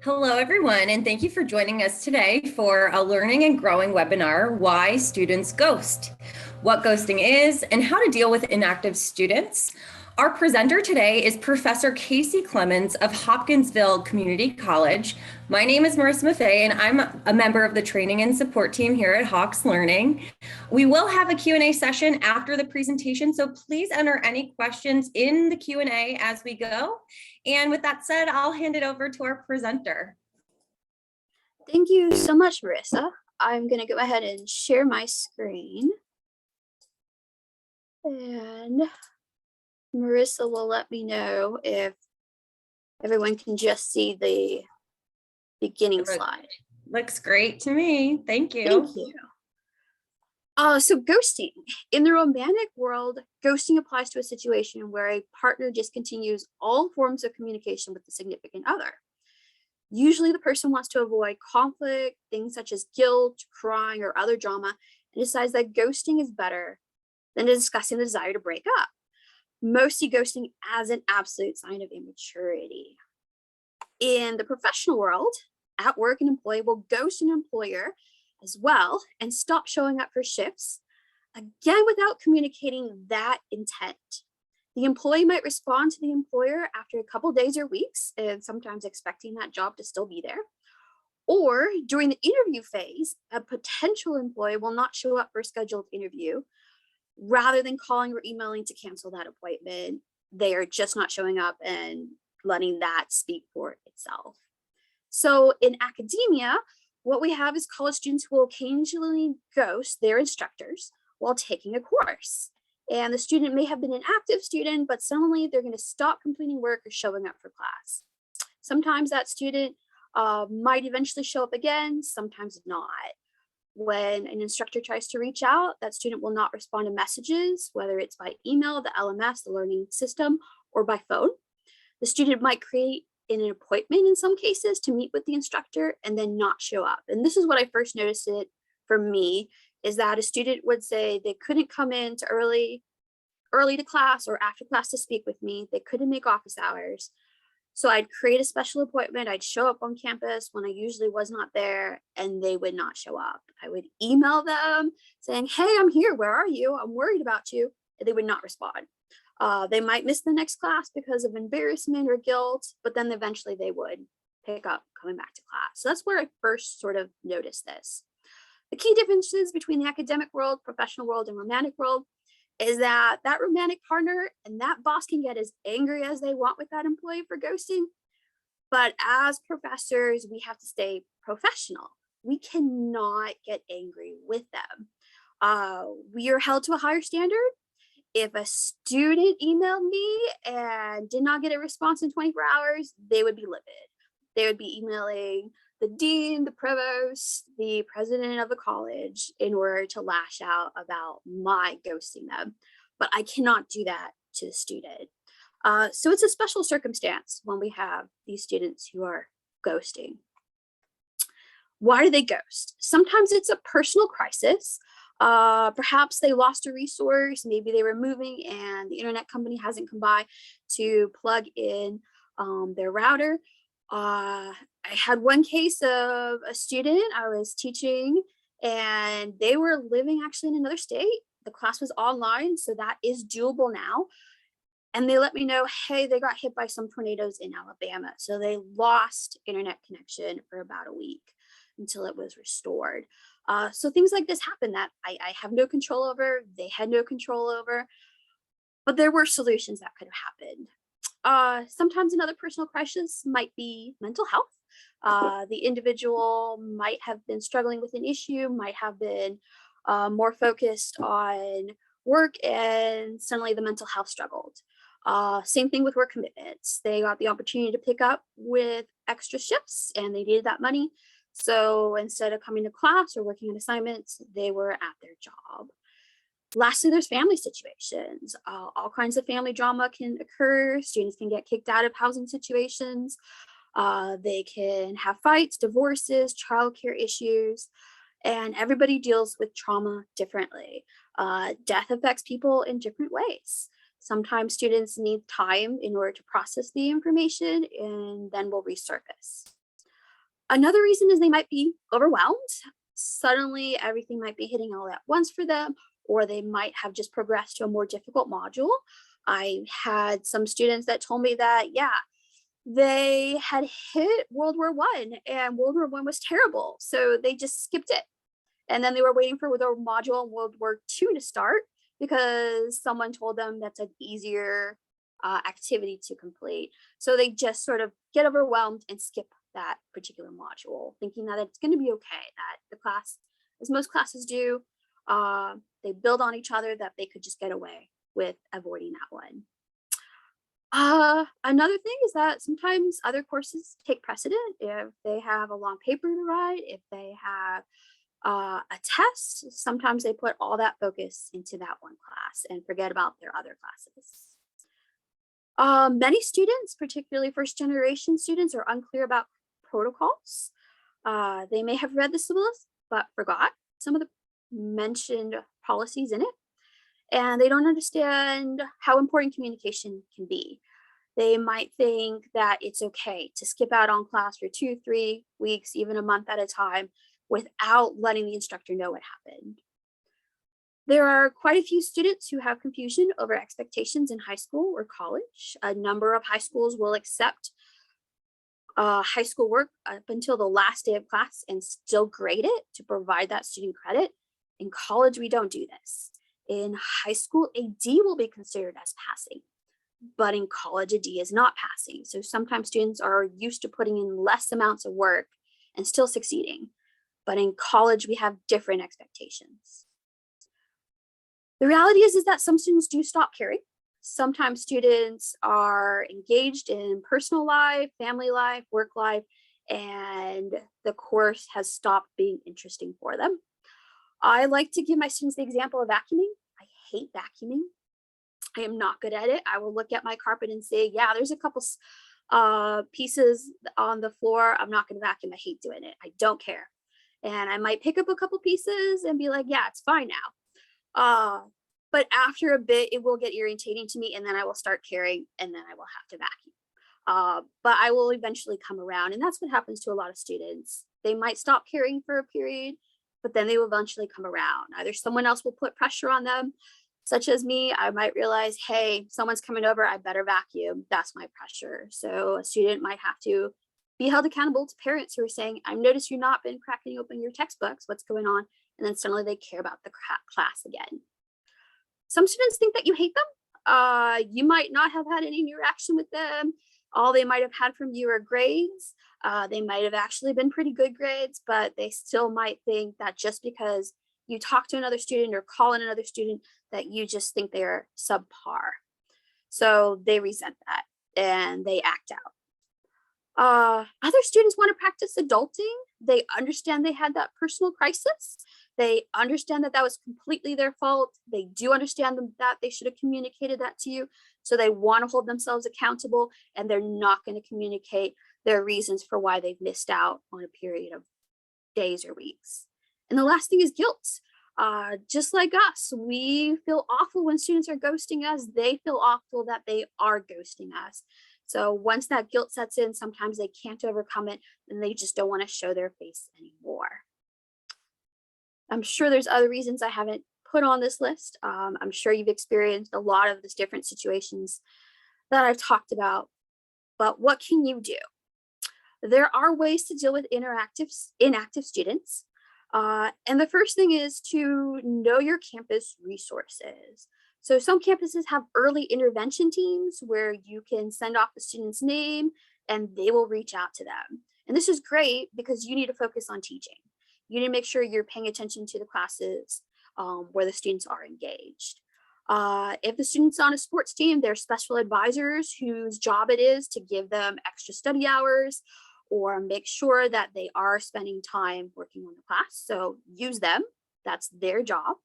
Hello, everyone, and thank you for joining us today for a learning and growing webinar, Why Students Ghost, what ghosting is, and how to deal with inactive students. Our presenter today is Professor Casey Clemens of Hopkinsville Community College. My name is Marissa Maffei, and I'm a member of the training and support team here at Hawks Learning. We will have a Q&A session after the presentation, so please enter any questions in the Q&A as we go. And with that said, I'll hand it over to our presenter. Thank you so much, Marissa. I'm going to go ahead and share my screen. And Marissa will let me know if everyone can just see the beginning slide. Looks great to me. Thank you. Thank you. So ghosting. In the romantic world, ghosting applies to a situation where a partner discontinues all forms of communication with the significant other. Usually the person wants to avoid conflict, things such as guilt, crying, or other drama, and decides that ghosting is better than discussing the desire to break up. Most see ghosting as an absolute sign of immaturity. In the professional world, at work, an employee will ghost an employer as well and stop showing up for shifts, again without communicating that intent. The employee might respond to the employer after a couple days or weeks, and sometimes expecting that job to still be there. Or during the interview phase, a potential employee will not show up for a scheduled interview. Rather than calling or emailing to cancel that appointment, they are just not showing up and letting that speak for itself. So in academia, what we have is college students who will occasionally ghost their instructors while taking a course. And the student may have been an active student, but suddenly they're going to stop completing work or showing up for class. Sometimes that student might eventually show up again, sometimes not. When an instructor tries to reach out, that student will not respond to messages, whether it's by email, the LMS, the learning system, or by phone. The student might create an appointment in some cases to meet with the instructor and then not show up. And this is what I first noticed it for me, is that a student would say they couldn't come in to early to class or after class to speak with me. They couldn't make office hours. So I'd create a special appointment. I'd show up on campus when I usually was not there, and they would not show up. I would email them saying, hey, I'm here. Where are you? I'm worried about you. And they would not respond. They might miss the next class because of embarrassment or guilt, but then eventually they would pick up coming back to class. So that's where I first sort of noticed this. The key differences between the academic world, professional world, and romantic world is that romantic partner and that boss can get as angry as they want with that employee for ghosting. But as professors, we have to stay professional. We cannot get angry with them. We are held to a higher standard. If a student emailed me and did not get a response in 24 hours, they would be livid. They would be emailing the dean, the provost, the president of the college in order to lash out about my ghosting them. But I cannot do that to the student. So it's a special circumstance when we have these students who are ghosting. Why do they ghost? Sometimes it's a personal crisis. Perhaps they lost a resource. Maybe they were moving and the internet company hasn't come by to plug in their router. I had one case of a student I was teaching, and they were living actually in another state. The class was online, so that is doable now. And they let me know, hey, they got hit by some tornadoes in Alabama. So they lost internet connection for about a week until it was restored. So things like this happen that I have no control over. They had no control over, but there were solutions that could have happened. Sometimes another personal crisis might be mental health. The individual might have been struggling with an issue, might have been more focused on work, and suddenly the mental health struggled. Same thing with work commitments. They got the opportunity to pick up with extra shifts and they needed that money. So instead of coming to class or working on assignments, they were at their job. Lastly, there's family situations. All kinds of family drama can occur. Students can get kicked out of housing situations. They can have fights, divorces, childcare issues, and everybody deals with trauma differently. Death affects people in different ways. Sometimes students need time in order to process the information and then will resurface. Another reason is they might be overwhelmed. Suddenly everything might be hitting all at once for them, or they might have just progressed to a more difficult module. I had some students that told me that, yeah, they had hit World War One and World War One was terrible. So they just skipped it. And then they were waiting for the module in World War II to start because someone told them that's an easier activity to complete. So they just sort of get overwhelmed and skip that particular module, thinking that it's going to be okay, that the class, as most classes do, they build on each other, that they could just get away with avoiding that one. Another thing is that sometimes other courses take precedent if they have a long paper to write, if they have a test. Sometimes they put all that focus into that one class and forget about their other classes. Many students, particularly first generation students, are unclear about protocols. They may have read the syllabus, but forgot some of the mentioned policies in it. And they don't understand how important communication can be. They might think that it's okay to skip out on class for 2, 3 weeks, even a month at a time, without letting the instructor know what happened. There are quite a few students who have confusion over expectations in high school or college. A number of high schools will accept high school work up until the last day of class and still grade it to provide that student credit. In college, we don't do this. In high school, a D will be considered as passing, but in college, a D is not passing. So sometimes students are used to putting in less amounts of work and still succeeding. But in college, we have different expectations. The reality is that some students do stop caring. Sometimes students are engaged in personal life, family life, work life, and the course has stopped being interesting for them. I like to give my students the example of vacuuming. I hate vacuuming. I am not good at it. I will look at my carpet and say, yeah, there's a couple pieces on the floor. I'm not going to vacuum. I hate doing it. I don't care. And I might pick up a couple pieces and be like, yeah, it's fine now. But after a bit, it will get irritating to me, and then I will start caring, and then I will have to vacuum. But I will eventually come around, and that's what happens to a lot of students. They might stop caring for a period, but then they will eventually come around. Either someone else will put pressure on them, such as me. I might realize, hey, someone's coming over, I better vacuum. That's my pressure. So a student might have to be held accountable to parents who are saying, I've noticed you've not been cracking open your textbooks. What's going on? And then suddenly they care about the class again. Some students think that you hate them. You might not have had any interaction with them. All they might have had from you are grades. They might have actually been pretty good grades, but they still might think that just because you talk to another student or call in another student, that you just think they're subpar. So they resent that and they act out. Other students want to practice adulting. They understand they had that personal crisis. They understand that that was completely their fault. They do understand that they should have communicated that to you. So they want to hold themselves accountable, and they're not going to communicate their reasons for why they've missed out on a period of days or weeks. And the last thing is guilt. Just like us, we feel awful when students are ghosting us. They feel awful that they are ghosting us. So once that guilt sets in, sometimes they can't overcome it and they just don't want to show their face anymore. I'm sure there's other reasons I haven't put on this list. I'm sure you've experienced a lot of these different situations that I've talked about, but what can you do? There are ways to deal with inactive students. And the first thing is to know your campus resources. So some campuses have early intervention teams where you can send off the student's name and they will reach out to them. And this is great because you need to focus on teaching. You need to make sure you're paying attention to the classes where the students are engaged. If the student's on a sports team, there's special advisors whose job it is to give them extra study hours or make sure that they are spending time working on the class. So use them. That's their job.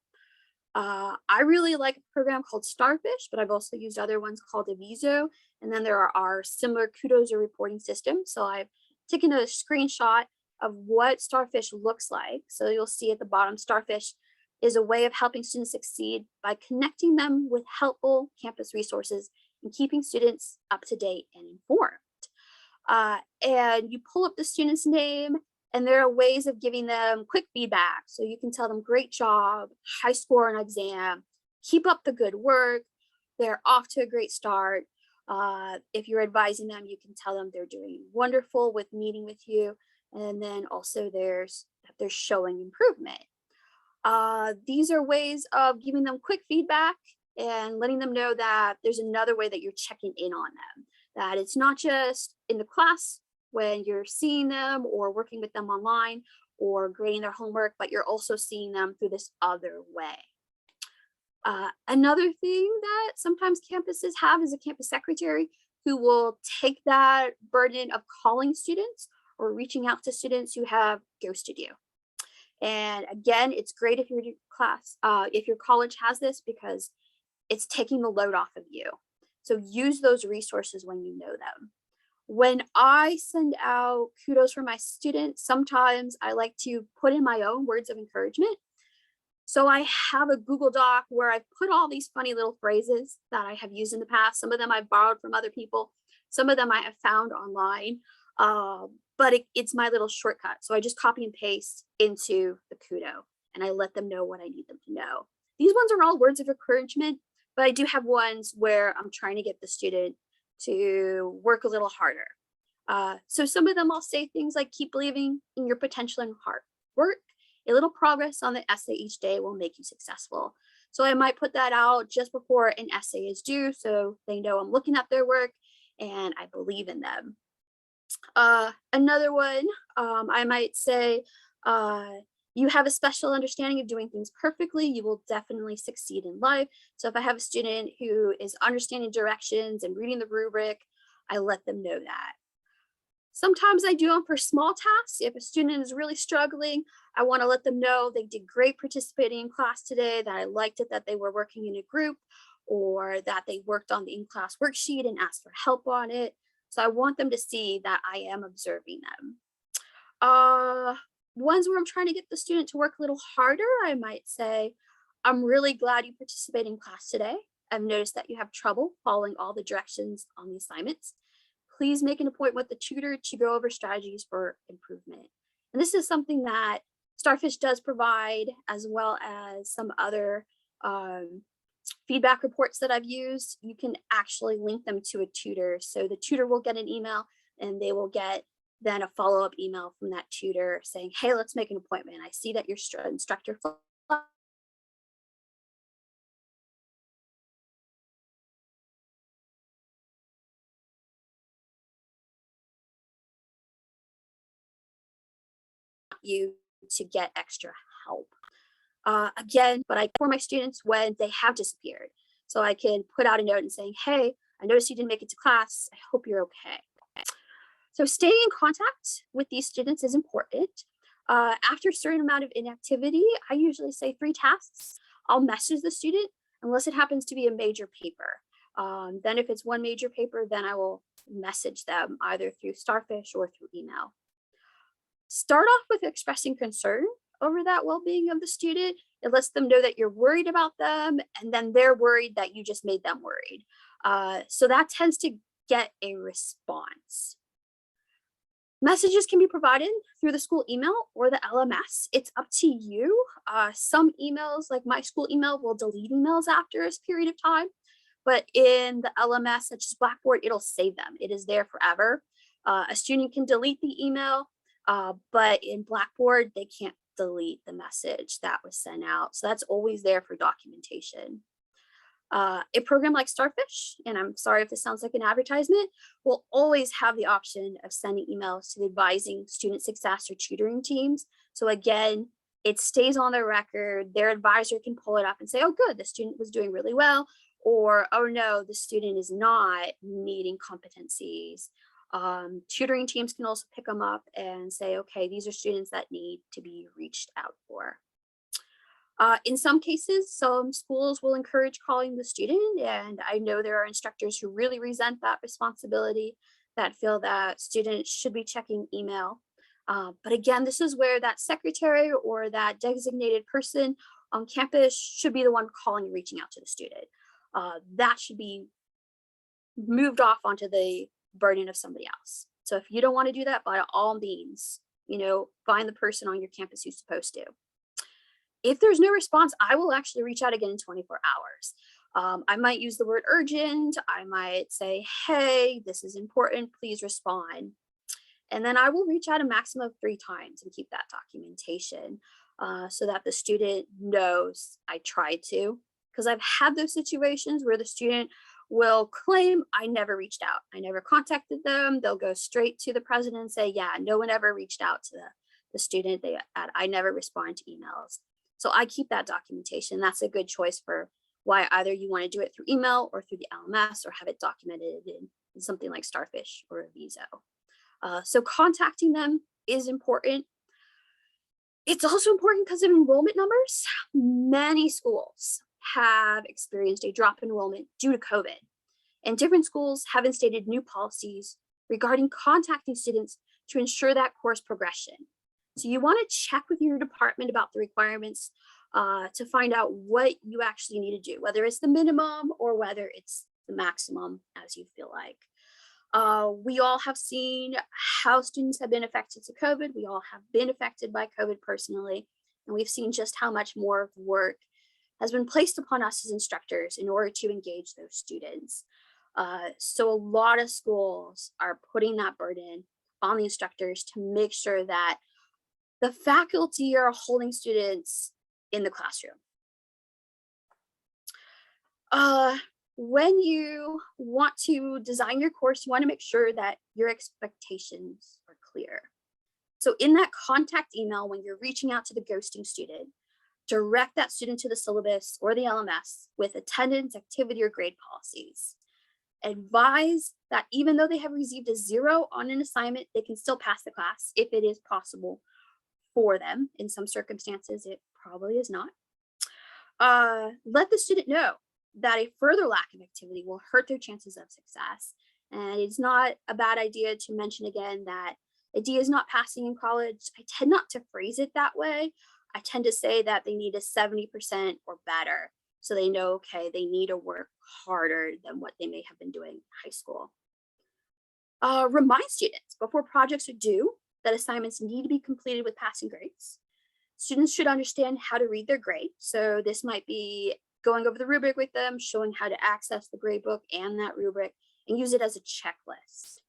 I really like a program called Starfish, but I've also used other ones called Aviso. And then there are similar kudos or reporting systems. So I've taken a screenshot of what Starfish looks like. So you'll see at the bottom, Starfish is a way of helping students succeed by connecting them with helpful campus resources and keeping students up to date and informed. And you pull up the student's name, and there are ways of giving them quick feedback. So you can tell them, great job, high score on exam, keep up the good work, they're off to a great start. If you're advising them, you can tell them they're doing wonderful with meeting with you. And then also they're showing improvement. These are ways of giving them quick feedback and letting them know that there's another way that you're checking in on them, that it's not just in the class when you're seeing them or working with them online or grading their homework, but you're also seeing them through this other way. Another thing that sometimes campuses have is a campus secretary who will take that burden of calling students or reaching out to students who have ghosted you. And again, it's great if your class, if your college has this, because it's taking the load off of you. So use those resources when you know them. When I send out kudos for my students, sometimes I like to put in my own words of encouragement. So I have a Google Doc where I've put all these funny little phrases that I have used in the past. Some of them I've borrowed from other people. Some of them I have found online, but it's my little shortcut. So I just copy and paste into the kudo and I let them know what I need them to know. These ones are all words of encouragement, but I do have ones where I'm trying to get the student to work a little harder. So some of them I'll say things like, keep believing in your potential and hard work. A little progress on the essay each day will make you successful. So I might put that out just before an essay is due so they know I'm looking at their work and I believe in them. Another one, I might say, you have a special understanding of doing things perfectly. You will definitely succeed in life. So if I have a student who is understanding directions and reading the rubric, I let them know that. Sometimes I do them for small tasks. If a student is really struggling, I want to let them know they did great participating in class today, that I liked it that they were working in a group, or that they worked on the in-class worksheet and asked for help on it. So I want them to see that I am observing them. Ones where I'm trying to get the student to work a little harder, I might say, I'm really glad you participated in class today. I've noticed that you have trouble following all the directions on the assignments. Please make an appointment with the tutor to go over strategies for improvement. And this is something that Starfish does provide, as well as some other feedback reports that I've used. You can actually link them to a tutor. So the tutor will get an email and they will get then a follow-up email from that tutor saying, hey, let's make an appointment. I see that your instructor you to get extra help. Again, but I for my students when they have disappeared. So I can put out a note and saying, hey, I noticed you didn't make it to class. I hope you're okay. So staying in contact with these students is important. After a certain amount of inactivity, I usually say 3 tasks. I'll message the student unless it happens to be a major paper. Then if it's one major paper, then I will message them either through Starfish or through email. Start off with expressing concern over that well-being of the student. It lets them know that you're worried about them, and then they're worried that you just made them worried. So that tends to get a response. Messages can be provided through the school email or the LMS. It's up to you. Some emails, like my school email, will delete emails after a period of time, but in the LMS, such as Blackboard, it'll save them. It is there forever. A student can delete the email, but in Blackboard, they can't delete the message that was sent out. So that's always there for documentation. A program like Starfish, and I'm sorry if this sounds like an advertisement, will always have the option of sending emails to the advising student success or tutoring teams. So again, it stays on their record. Their advisor can pull it up and say, oh, good, the student was doing really well. Or, oh no, the student is not meeting competencies. Tutoring teams can also pick them up and say, okay, these are students that need to be reached out for. In some cases, some schools will encourage calling the student, and I know there are instructors who really resent that responsibility, that feel that students should be checking email. But again, this is where that secretary or that designated person on campus should be the one calling and reaching out to the student. That should be moved off onto the burden of somebody else. So if you don't want to do that, by all means, find the person on your campus who's supposed to. If there's no response, I will actually reach out again in 24 hours. I might use the word urgent. I might say, hey, this is important, please respond. And then I will reach out a maximum of 3 times and keep that documentation so that the student knows I tried to. Because I've had those situations where the student will claim I never reached out. I never contacted them. They'll go straight to the president and say, yeah, no one ever reached out to the student. I never respond to emails. So I keep that documentation. That's a good choice for why either you want to do it through email or through the LMS or have it documented in something like Starfish or a Viso. So contacting them is important. It's also important because of enrollment numbers. Many schools have experienced a drop in enrollment due to COVID, and different schools have instated new policies regarding contacting students to ensure that course progression. So you want to check with your department about the requirements to find out what you actually need to do, whether it's the minimum or whether it's the maximum as you feel like. We all have seen how students have been affected to COVID. We all have been affected by COVID personally, and we've seen just how much more of the work has been placed upon us as instructors in order to engage those students. So a lot of schools are putting that burden on the instructors to make sure that the faculty are holding students in the classroom. When you want to design your course, you want to make sure that your expectations are clear. So in that contact email, when you're reaching out to the ghosting student, direct that student to the syllabus or the LMS with attendance, activity, or grade policies. Advise that even though they have received a 0 on an assignment, they can still pass the class if it is possible for them. In some circumstances, it probably is not. Let the student know that a further lack of activity will hurt their chances of success. And it's not a bad idea to mention again that a D is not passing in college. I tend not to phrase it that way. I tend to say that they need a 70% or better. So they know, okay, they need to work harder than what they may have been doing in high school. Remind students before projects are due that assignments need to be completed with passing grades. Students should understand how to read their grade. So this might be going over the rubric with them, showing how to access the grade book and that rubric, and use it as a checklist.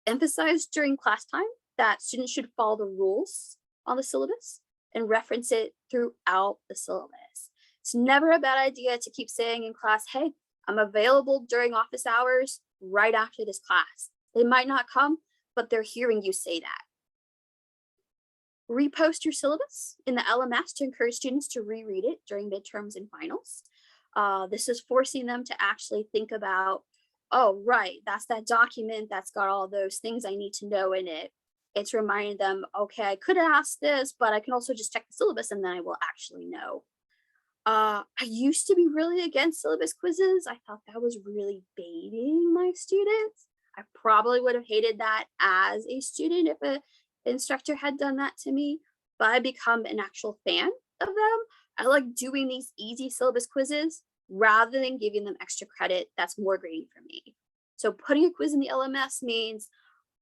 Emphasize during class time that students should follow the rules on the syllabus and reference it throughout the syllabus. It's never a bad idea to keep saying in class, hey, I'm available during office hours right after this class. They might not come, but they're hearing you say that. Repost your syllabus in the LMS to encourage students to reread it during midterms and finals. This is forcing them to actually think about, oh, right, that's that document that's got all those things I need to know in it. It's reminding them, okay, I could ask this, but I can also just check the syllabus and then I will actually know. I used to be really against syllabus quizzes. I thought that was really baiting my students. I probably would have hated that as a student if an instructor had done that to me, but I become an actual fan of them. I like doing these easy syllabus quizzes rather than giving them extra credit. That's more grading for me. So putting a quiz in the LMS means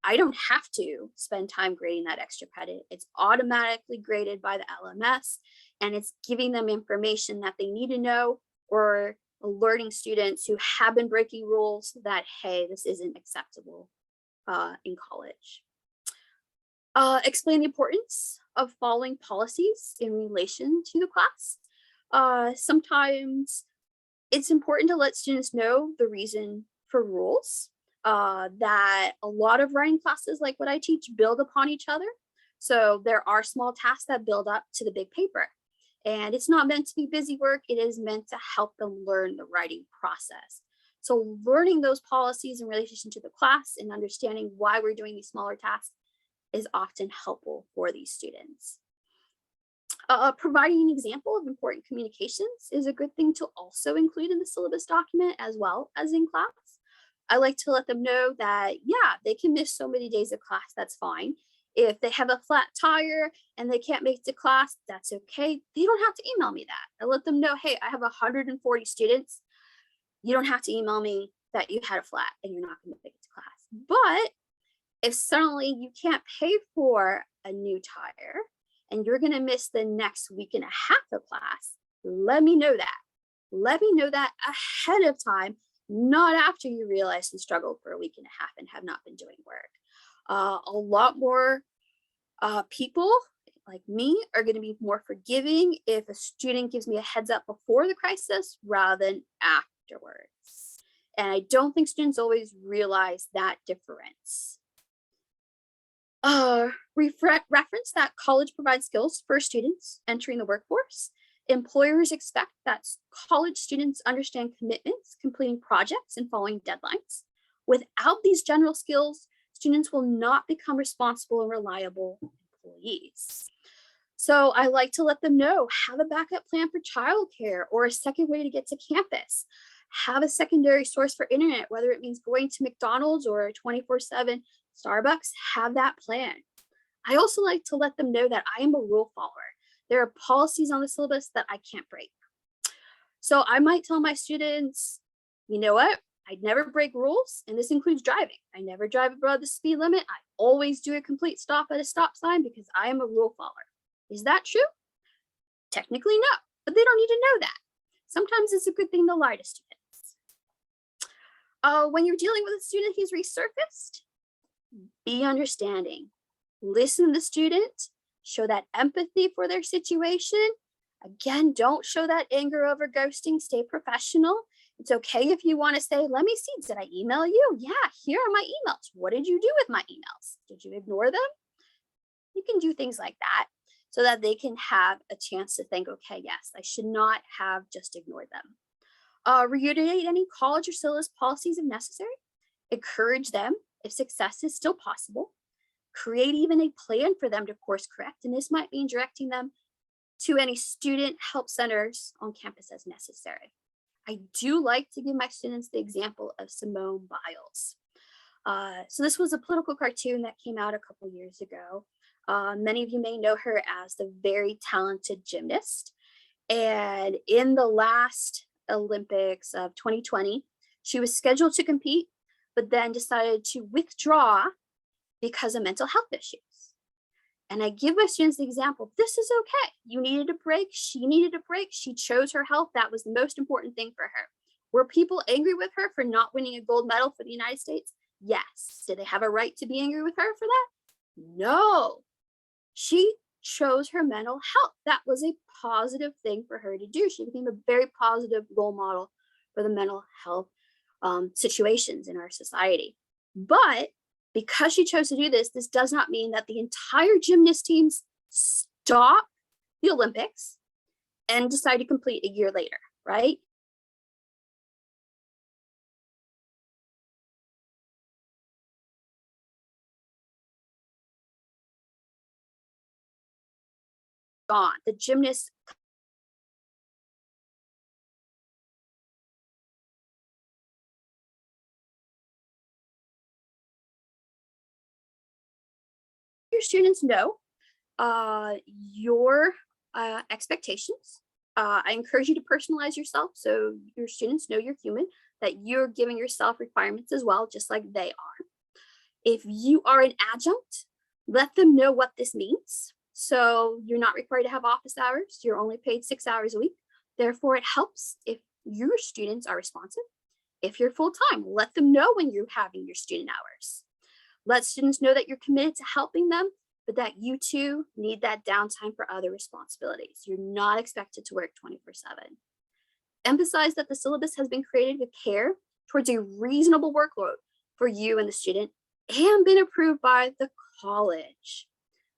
I don't have to spend time grading that extra credit. It's automatically graded by the LMS, and it's giving them information that they need to know or alerting students who have been breaking rules that, hey, this isn't acceptable in college. Explain the importance of following policies in relation to the class. Sometimes it's important to let students know the reason for rules, that a lot of writing classes like what I teach build upon each other. So there are small tasks that build up to the big paper. And it's not meant to be busy work. It is meant to help them learn the writing process. So learning those policies in relation to the class and understanding why we're doing these smaller tasks is often helpful for these students. Providing an example of important communications is a good thing to also include in the syllabus document as well as in class. I like to let them know that, yeah, they can miss so many days of class, that's fine. If they have a flat tire and they can't make it to class, that's okay. They don't have to email me that. I let them know, hey, I have 140 students. You don't have to email me that you had a flat and you're not going to make it to class. But If suddenly you can't pay for a new tire and you're going to miss the next week and a half of class, let me know that. Let me know that ahead of time, not after you realize you struggled for a week and a half and have not been doing work. A lot more people like me are going to be more forgiving if a student gives me a heads up before the crisis rather than afterwards. And I don't think students always realize that difference. Reference that college provides skills for students entering the workforce. Employers expect that college students understand commitments, completing projects, and following deadlines. Without these general skills, students will not become responsible and reliable employees. So I like to let them know, have a backup plan for childcare or a second way to get to campus. Have a secondary source for internet, whether it means going to McDonald's or a 24/7 Starbucks, have that plan. I also like to let them know that I am a rule follower. There are policies on the syllabus that I can't break. So I might tell my students, you know what? I'd never break rules, and this includes driving. I never drive above the speed limit. I always do a complete stop at a stop sign because I am a rule follower. Is that true? Technically, no, but they don't need to know that. Sometimes it's a good thing to lie to students. When you're dealing with a student who's resurfaced, be understanding. Listen to the student, show that empathy for their situation. Again, don't show that anger over ghosting, stay professional. It's okay if you want to say, let me see, did I email you? Yeah, here are my emails. What did you do with my emails? Did you ignore them? You can do things like that so that they can have a chance to think, okay, yes, I should not have just ignored them. Reiterate any college or syllabus policies if necessary. Encourage them if success is still possible. Create even a plan for them to course correct, and this might mean directing them to any student help centers on campus as necessary. I do like to give my students the example of Simone Biles. So this was a political cartoon that came out a couple years ago. Many of you may know her as the very talented gymnast. And in the last Olympics of 2020, she was scheduled to compete, but then decided to withdraw because of mental health issues. And I give my students the example, this is okay. You needed a break. She needed a break. She chose her health. That was the most important thing for her. Were people angry with her for not winning a gold medal for the United States? Yes. Did they have a right to be angry with her for that? No. She chose her mental health. That was a positive thing for her to do. She became a very positive role model for the mental health situations in our society. But because she chose to do this, this does not mean that the entire gymnast teams stop the Olympics and decide to complete a year later, right? Gone. The gymnasts your students know your expectations. I encourage you to personalize yourself so your students know you're human, that you're giving yourself requirements as well, just like they are. If you are an adjunct, let them know what this means. So you're not required to have office hours. You're only paid 6 hours a week. Therefore, it helps if your students are responsive. If you're full-time, let them know when you're having your student hours. Let students know that you're committed to helping them, but that you too need that downtime for other responsibilities. You're not expected to work 24/7. Emphasize that the syllabus has been created with care towards a reasonable workload for you and the student and been approved by the college.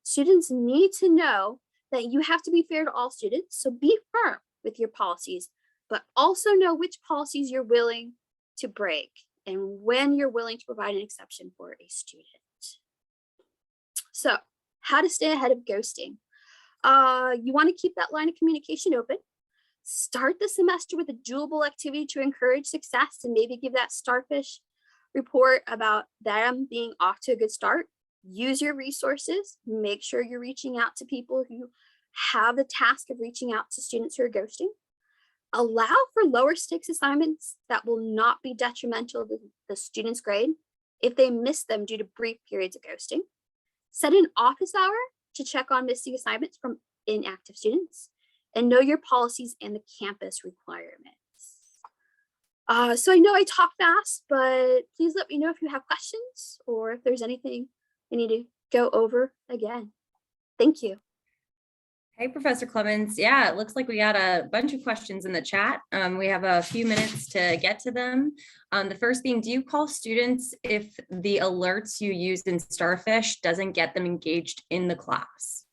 Students need to know that you have to be fair to all students, so be firm with your policies, but also know which policies you're willing to break and when you're willing to provide an exception for a student. So, how to stay ahead of ghosting. You want to keep that line of communication open. Start the semester with a doable activity to encourage success and maybe give that starfish report about them being off to a good start. Use your resources. Make sure you're reaching out to people who have the task of reaching out to students who are ghosting. Allow for lower stakes assignments that will not be detrimental to the student's grade if they miss them due to brief periods of ghosting. Set an office hour to check on missing assignments from inactive students, and know your policies and the campus requirements. So I know I talk fast, but please let me know if you have questions or if there's anything I need to go over again. Thank you. Hey, Professor Clemens. Yeah, it looks like we got a bunch of questions in the chat. We have a few minutes to get to them. The first being, do you call students if the alerts you use in Starfish doesn't get them engaged in the class?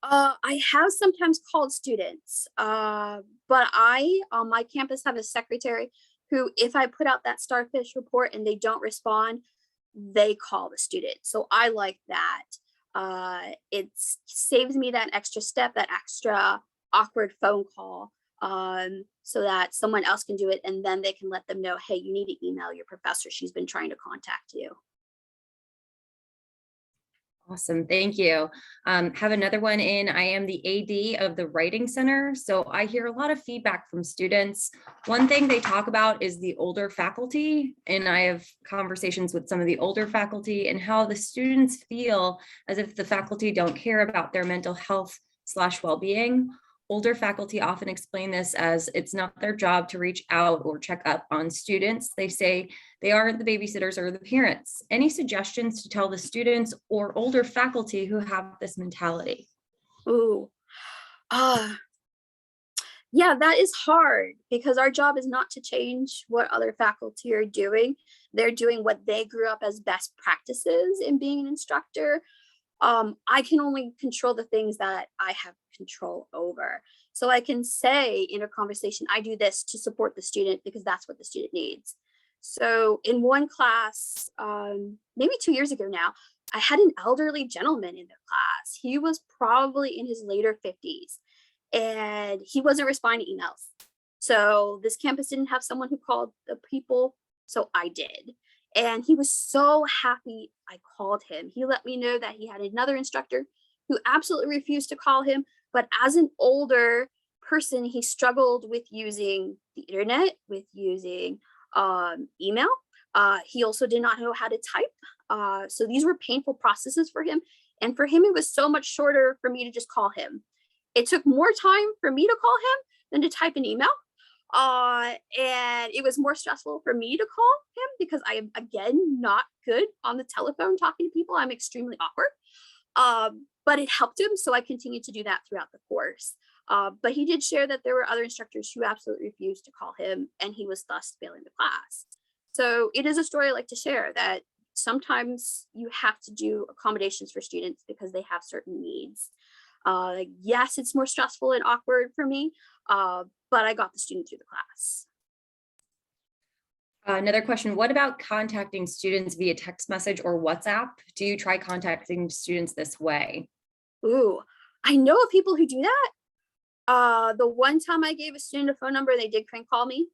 I have sometimes called students, but I on my campus have a secretary who, if I put out that Starfish report and they don't respond, they call the student. So I like that. It saves me that extra step, that extra awkward phone call, so that someone else can do it, and then they can let them know, hey, you need to email your professor. She's been trying to contact you. Awesome, thank you. Have another one in. I am the AD of the Writing Center, so I hear a lot of feedback from students. One thing they talk about is the older faculty, and I have conversations with some of the older faculty and how the students feel as if the faculty don't care about their mental health / well-being. Older faculty often explain this as it's not their job to reach out or check up on students. They say they aren't the babysitters or the parents. Any suggestions to tell the students or older faculty who have this mentality? Ooh, yeah, that is hard because our job is not to change what other faculty are doing. They're doing what they grew up as best practices in being an instructor. I can only control the things that I have control over. So I can say in a conversation, I do this to support the student because that's what the student needs. So in one class, maybe 2 years ago now, I had an elderly gentleman in the class. He was probably in his later 50s and he wasn't responding to emails. So this campus didn't have someone who called the people, so I did. And he was so happy I called him. He let me know that he had another instructor who absolutely refused to call him. But as an older person, he struggled with using the internet, with using email. He also did not know how to type. So these were painful processes for him. And for him, it was so much shorter for me to just call him. It took more time for me to call him than to type an email. And it was more stressful for me to call him because I am, again, not good on the telephone talking to people. I'm extremely awkward. But it helped him. So I continued to do that throughout the course. But he did share that there were other instructors who absolutely refused to call him, and he was thus failing the class. So it is a story I like to share, that sometimes you have to do accommodations for students because they have certain needs. Yes, it's more stressful and awkward for me, but I got the student through the class. Another question, what about contacting students via text message or WhatsApp? Do you try contacting students this way? Ooh, I know of people who do that. The one time I gave a student a phone number, they did crank call me.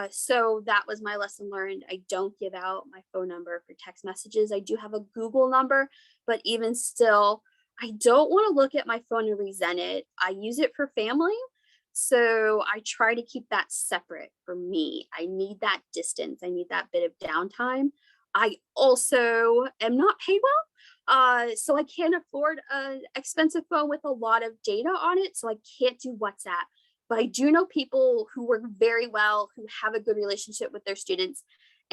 So that was my lesson learned. I don't give out my phone number for text messages. I do have a Google number, but even still, I don't want to look at my phone and resent it. I use it for family. So I try to keep that separate for me. I need that distance. I need that bit of downtime. I also am not paid well. So I can't afford an expensive phone with a lot of data on it. So I can't do WhatsApp. But I do know people who work very well, who have a good relationship with their students.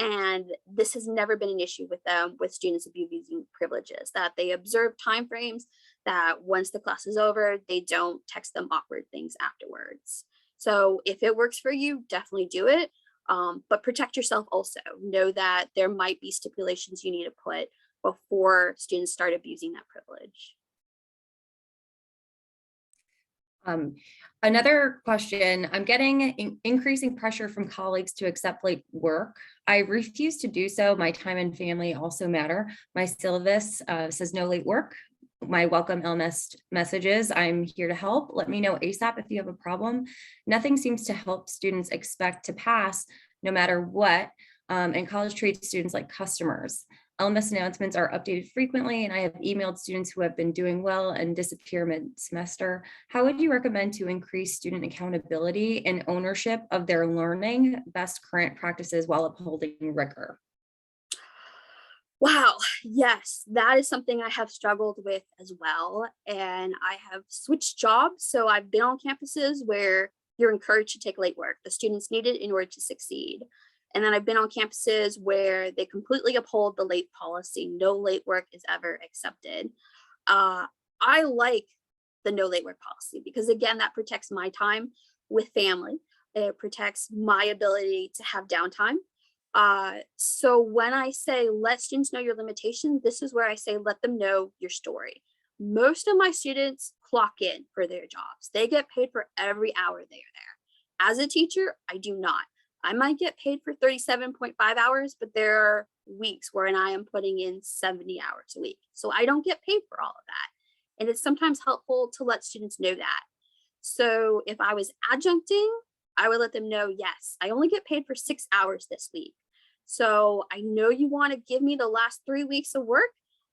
And this has never been an issue with them, with students abusing privileges, that they observe timeframes, that once the class is over, they don't text them awkward things afterwards. So if it works for you, definitely do it. But protect yourself also. Know that there might be stipulations you need to put before students start abusing that privilege. Another question, I'm getting increasing pressure from colleagues to accept late work. I refuse to do so. My time and family also matter. My syllabus says no late work. My welcome LMS messages, I'm here to help. Let me know ASAP if you have a problem. Nothing seems to help students expect to pass no matter what, and college treats students like customers. LMS announcements are updated frequently, and I have emailed students who have been doing well and disappear mid-semester. How would you recommend to increase student accountability and ownership of their learning, best current practices while upholding rigor? Wow, yes, that is something I have struggled with as well. And I have switched jobs. So I've been on campuses where you're encouraged to take late work. The students need it in order to succeed. And then I've been on campuses where they completely uphold the late policy. No late work is ever accepted. Uh, I like the no late work policy because, again, that protects my time with family. It protects my ability to have downtime. So when I say let students know your limitation, this is where I say let them know your story. Most of my students clock in for their jobs. They get paid for every hour they are there. As a teacher, I do not. I might get paid for 37.5 hours, but there are weeks where I am putting in 70 hours a week. So I don't get paid for all of that. And it's sometimes helpful to let students know that. So if I was adjuncting, I would let them know, yes, I only get paid for 6 hours this week. So I know you want to give me the last 3 weeks of work,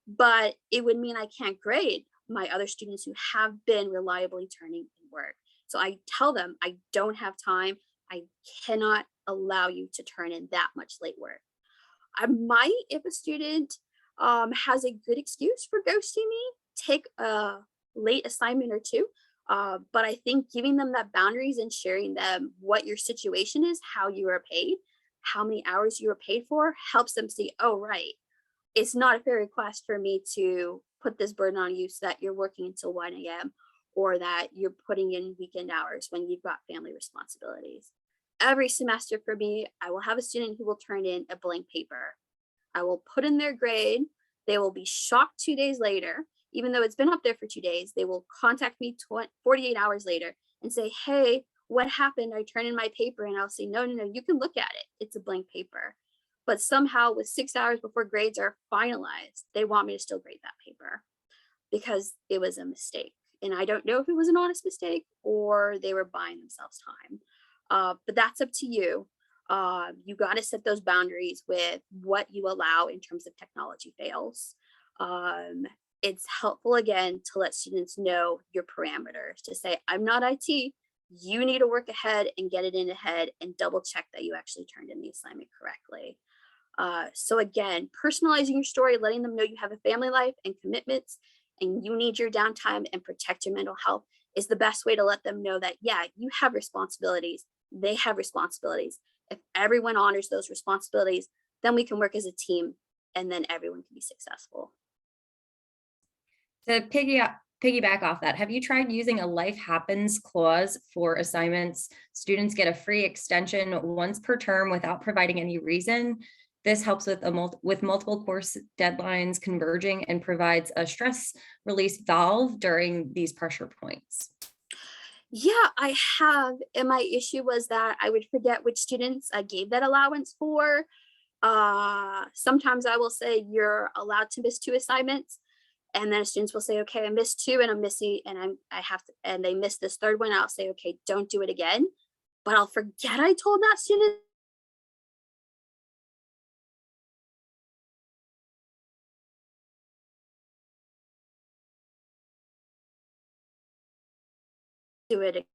but it would mean I can't grade my other students who have been reliably turning in work. So I tell them I don't have time. I cannot allow you to turn in that much late work. I might, if a student has a good excuse for ghosting me, take a late assignment or two. But I think giving them that boundaries and sharing them what your situation is, how you are paid, how many hours you are paid for, helps them see, oh, right, it's not a fair request for me to put this burden on you so that you're working until 1 a.m. or that you're putting in weekend hours when you've got family responsibilities. Every semester for me, I will have a student who will turn in a blank paper. I will put in their grade. They will be shocked 2 days later. Even though it's been up there for 2 days, they will contact me 48 hours later and say, hey, what happened? I turned in my paper. And I'll say, no, no, no, you can look at it. It's a blank paper. But somehow, with 6 hours before grades are finalized, they want me to still grade that paper because it was a mistake. And I don't know if it was an honest mistake or they were buying themselves time. But that's up to you. You got to set those boundaries with what you allow in terms of technology fails. Um, it's helpful, again, to let students know your parameters, to say, I'm not IT. You need to work ahead and get it in ahead and double check that you actually turned in the assignment correctly. So again, personalizing your story, letting them know you have a family life and commitments and you need your downtime and protect your mental health is the best way to let them know that, yeah, you have responsibilities. They have responsibilities. If everyone honors those responsibilities, then we can work as a team and then everyone can be successful. To piggyback off that, have you tried using a life happens clause for assignments? Students get a free extension once per term without providing any reason. This helps with multiple course deadlines converging and provides a stress release valve during these pressure points. Yeah, I have. And my issue was that I would forget which students I gave that allowance for. Sometimes I will say you're allowed to miss 2 assignments. And then students will say, okay, I missed 2 and I'm missing, and I have to, and they missed this third one. I'll say, okay, don't do it again. But I'll forget I told that student to do it.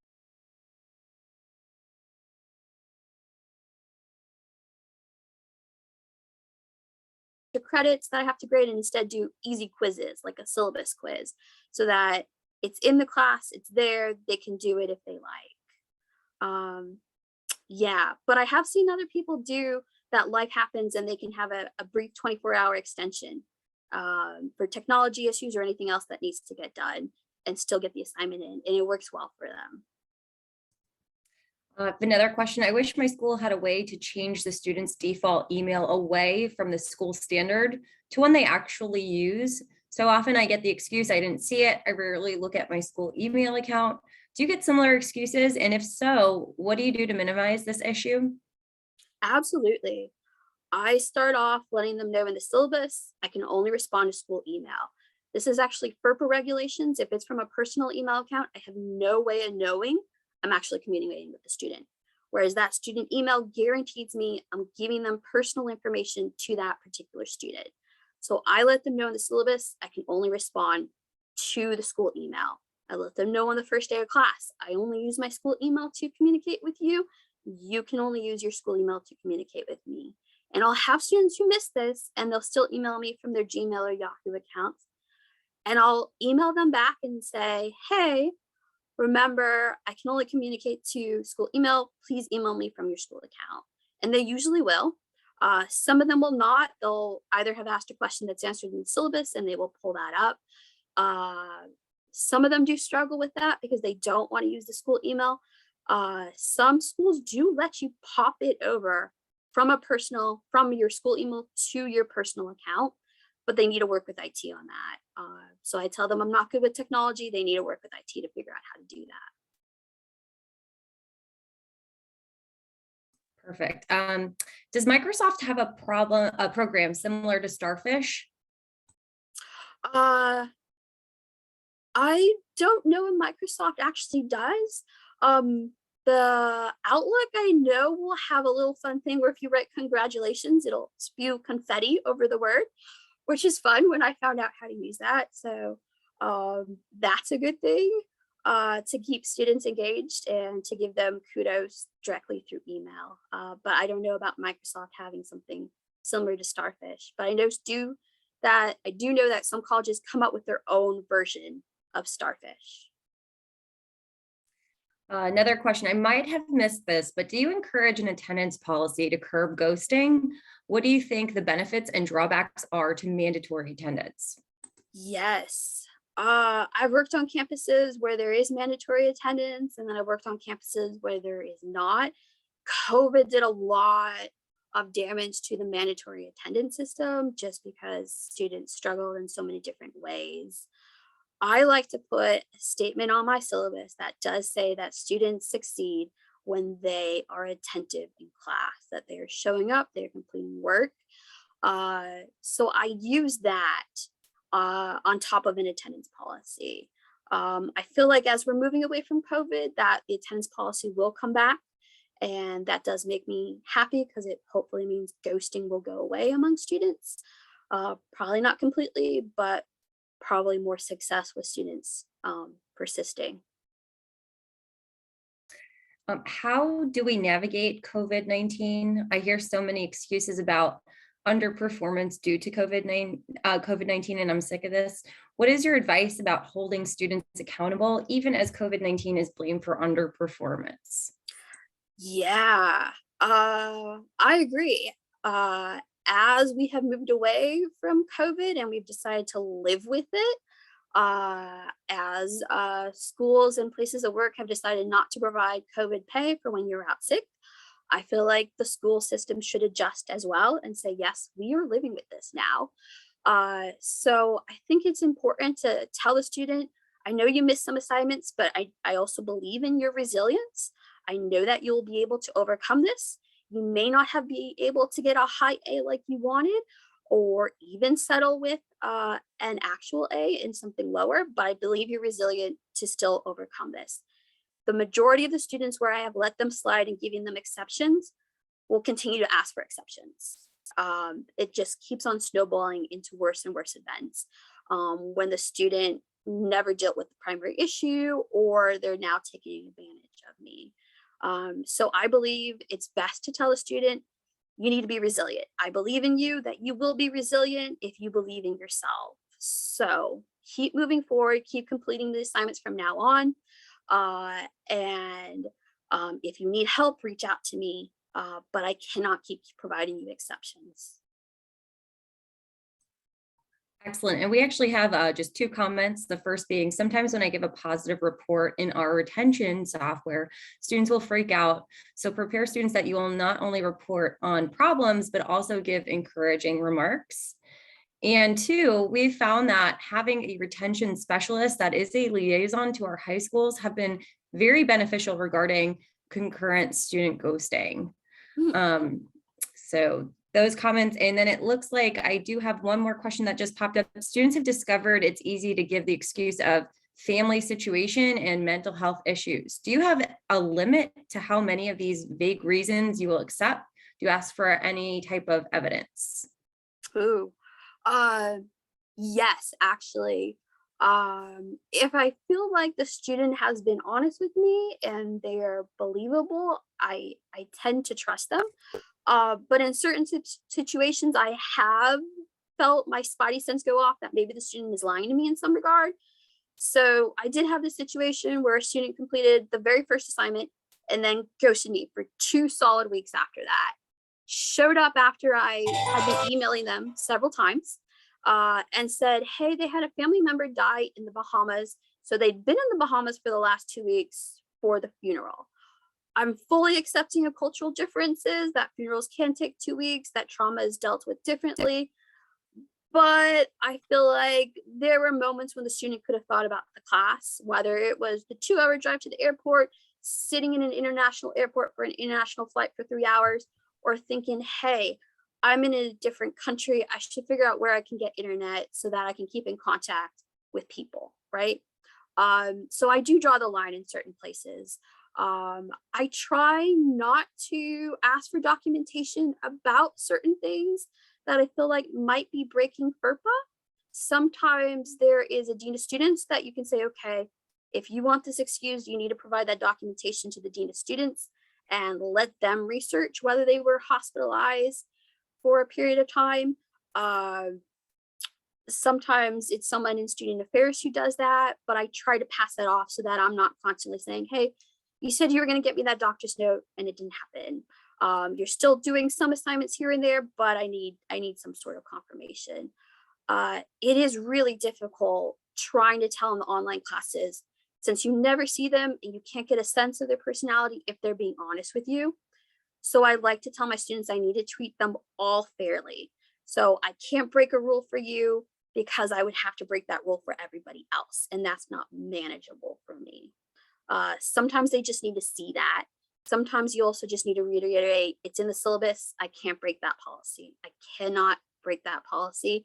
The credits that I have to grade and instead do easy quizzes, like a syllabus quiz, so that it's in the class, it's there, they can do it if they like. Um, yeah, but I have seen other people do that. Life happens and they can have a brief 24-hour extension for technology issues or anything else that needs to get done and still get the assignment in, and it works well for them. Another question, I wish my school had a way to change the student's default email away from the school standard to one they actually use. So often I get the excuse, I didn't see it. I rarely look at my school email account. Do you get similar excuses? And if so, what do you do to minimize this issue? Absolutely. I start off letting them know in the syllabus, I can only respond to school email. This is actually FERPA regulations. If it's from a personal email account, I have no way of knowing I'm actually communicating with the student. Whereas that student email guarantees me I'm giving them personal information to that particular student. So I let them know in the syllabus, I can only respond to the school email. I let them know on the first day of class, I only use my school email to communicate with you. You can only use your school email to communicate with me. And I'll have students who miss this and they'll still email me from their Gmail or Yahoo accounts. And I'll email them back and say, hey, remember, I can only communicate to school email. Please email me from your school account. And they usually will. Some of them will not. They'll either have asked a question that's answered in the syllabus and they will pull that up. Some of them do struggle with that because they don't want to use the school email. Some schools do let you pop it over from your school email to your personal account, but they need to work with IT on that. So I tell them I'm not good with technology. They need to work with IT to figure out how to do that. Perfect. Does Microsoft have a program similar to Starfish? I don't know if Microsoft actually does. The Outlook I know will have a little fun thing where if you write congratulations, it'll spew confetti over the word, which is fun when I found out how to use that. So that's a good thing to keep students engaged and to give them kudos directly through email. But I don't know about Microsoft having something similar to Starfish, but I do know that some colleges come up with their own version of Starfish. Another question, I might have missed this, but do you encourage an attendance policy to curb ghosting? What do you think the benefits and drawbacks are to mandatory attendance? Yes. I've worked on campuses where there is mandatory attendance, and then I've worked on campuses where there is not. COVID did a lot of damage to the mandatory attendance system just because students struggled in so many different ways. I like to put a statement on my syllabus that does say that students succeed when they are attentive in class, that they're showing up, they're completing work. So I use that on top of an attendance policy. I feel like as we're moving away from COVID, that the attendance policy will come back. And that does make me happy because it hopefully means ghosting will go away among students. Probably not completely, but probably more success with students persisting. How do we navigate COVID-19? I hear so many excuses about underperformance due to COVID-19, and I'm sick of this. What is your advice about holding students accountable, even as COVID-19 is blamed for underperformance? Yeah, I agree. As we have moved away from COVID and we've decided to live with it, as schools and places of work have decided not to provide COVID pay for when you're out sick, I feel like the school system should adjust as well and say, yes, we are living with this now. So I think it's important to tell the student, I know you missed some assignments, but I also believe in your resilience. I know that you'll be able to overcome this. You may not have been able to get a high A like you wanted, or even settle with an actual A in something lower, but I believe you're resilient to still overcome this. The majority of the students where I have let them slide and giving them exceptions will continue to ask for exceptions. It just keeps on snowballing into worse and worse events when the student never dealt with the primary issue or they're now taking advantage of me. So I believe it's best to tell a student, you need to be resilient. I believe in you that you will be resilient if you believe in yourself. So keep moving forward, keep completing the assignments from now on. And if you need help, reach out to me, but I cannot keep providing you exceptions. Excellent. And we actually have just 2 comments. The first being, sometimes when I give a positive report in our retention software, students will freak out. So prepare students that you will not only report on problems, but also give encouraging remarks. And 2, we found that having a retention specialist that is a liaison to our high schools have been very beneficial regarding concurrent student ghosting. So those comments, and then it looks like I do have one more question that just popped up. Students have discovered it's easy to give the excuse of family situation and mental health issues. Do you have a limit to how many of these vague reasons you will accept? Do you ask for any type of evidence? Ooh, yes, actually. If I feel like the student has been honest with me and they are believable, I tend to trust them. But in certain situations, I have felt my spidey sense go off that maybe the student is lying to me in some regard. So I did have this situation where a student completed the very first assignment and then ghosted me for 2 solid weeks after that. Showed up after I had been emailing them several times, and said, hey, they had a family member die in the Bahamas. So they'd been in the Bahamas for the last 2 weeks for the funeral. I'm fully accepting of cultural differences, that funerals can take 2 weeks, that trauma is dealt with differently. But I feel like there were moments when the student could have thought about the class, whether it was the 2-hour drive to the airport, sitting in an international airport for an international flight for 3 hours, or thinking, hey, I'm in a different country. I should figure out where I can get internet so that I can keep in contact with people, right? So I do draw the line in certain places. I try not to ask for documentation about certain things that I feel like might be breaking FERPA. Sometimes there is a dean of students that you can say, okay, if you want this excused, you need to provide that documentation to the dean of students and let them research whether they were hospitalized for a period of time. Sometimes it's someone in student affairs who does that, but I try to pass that off so that I'm not constantly saying, hey, you said you were going to get me that doctor's note and it didn't happen. You're still doing some assignments here and there, but I need some sort of confirmation. It is really difficult trying to tell in the online classes, since you never see them and you can't get a sense of their personality if they're being honest with you. So I like to tell my students I need to treat them all fairly. So I can't break a rule for you because I would have to break that rule for everybody else. And that's not manageable for me. Sometimes they just need to see that. Sometimes you also just need to reiterate, it's in the syllabus. I can't break that policy. I cannot break that policy.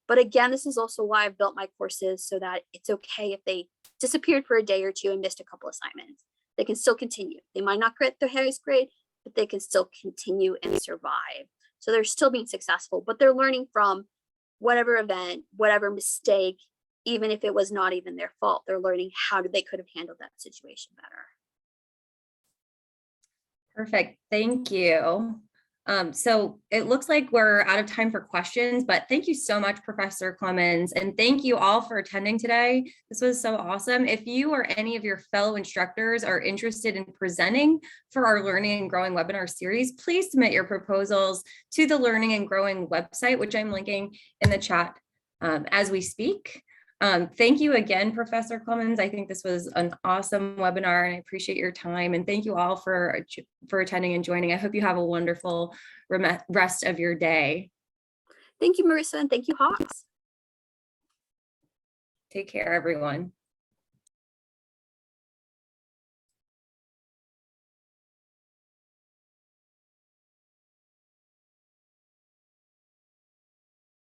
But again, this is also why I've built my courses so that it's okay if they disappeared for a day or two and missed a couple assignments. They can still continue. They might not get their highest grade, but they can still continue and survive. So they're still being successful, but they're learning from whatever event, whatever mistake, even if it was not even their fault. They're learning how they could have handled that situation better. Perfect. Thank you. So it looks like we're out of time for questions, but thank you so much, Professor Clemens, and thank you all for attending today. This was so awesome. If you or any of your fellow instructors are interested in presenting for our Learning and Growing webinar series, please submit your proposals to the Learning and Growing website, which I'm linking in the chat as we speak. Thank you again, Professor Clemens. I think this was an awesome webinar and I appreciate your time. And thank you all for attending and joining. I hope you have a wonderful rest of your day. Thank you, Marissa, and thank you, Hawks. Take care, everyone.